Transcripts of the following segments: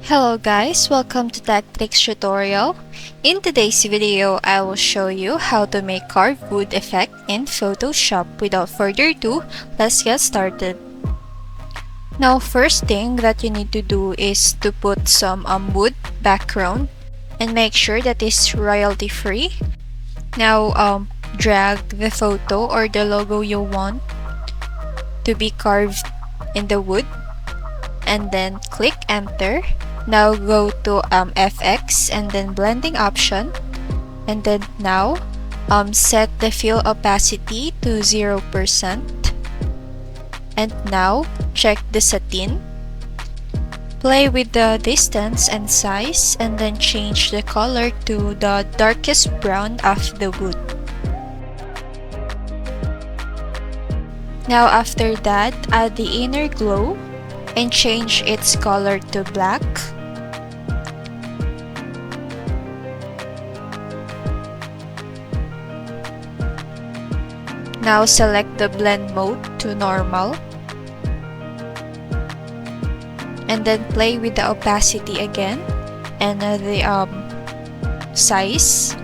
Hello guys, welcome to Tech Tricks tutorial. In today's video, I will show you how to make carved wood effect in Photoshop. Without further ado, let's get started. Now first thing that you need to do is to put some wood background and make sure that it's royalty free. Now drag the photo or the logo you want to be carved in the wood and then click enter. Now go to FX and then blending option, and then now set the fill opacity to 0%, and now check the satin, play with the distance and size, and then change the color to the darkest brown of the wood. Now after that, add the inner glow and change its color to black. Now select the blend mode to normal and then play with the opacity again and the size.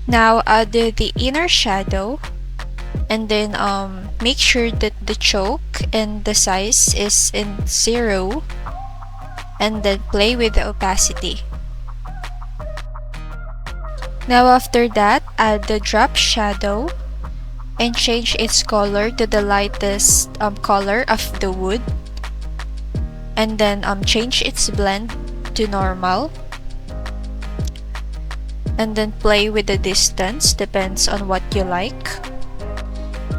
Now add the inner shadow and then make sure that the choke and the size is in 0 and then play with the opacity. Now after that, add the drop shadow and change its color to the lightest color of the wood, and then change its blend to normal and then play with the distance, depends on what you like.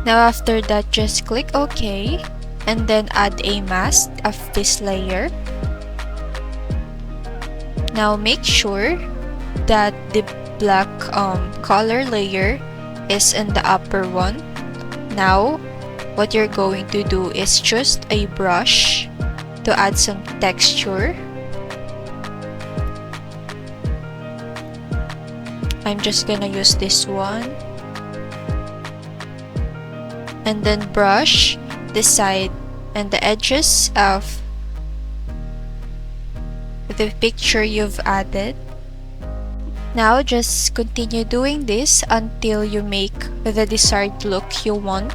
Now after that, just click OK and then add a mask of this layer. Now make sure that the black color layer is in the upper one. Now what you're going to do is just a brush to add some texture. I'm just gonna use this one and then brush the side and the edges of the picture you've added. Now just continue doing this until you make the desired look you want.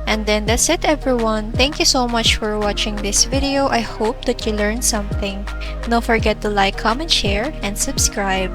And then that's it everyone. Thank you so much for watching this video. I hope that you learned something. Don't forget to like, comment, share, and subscribe.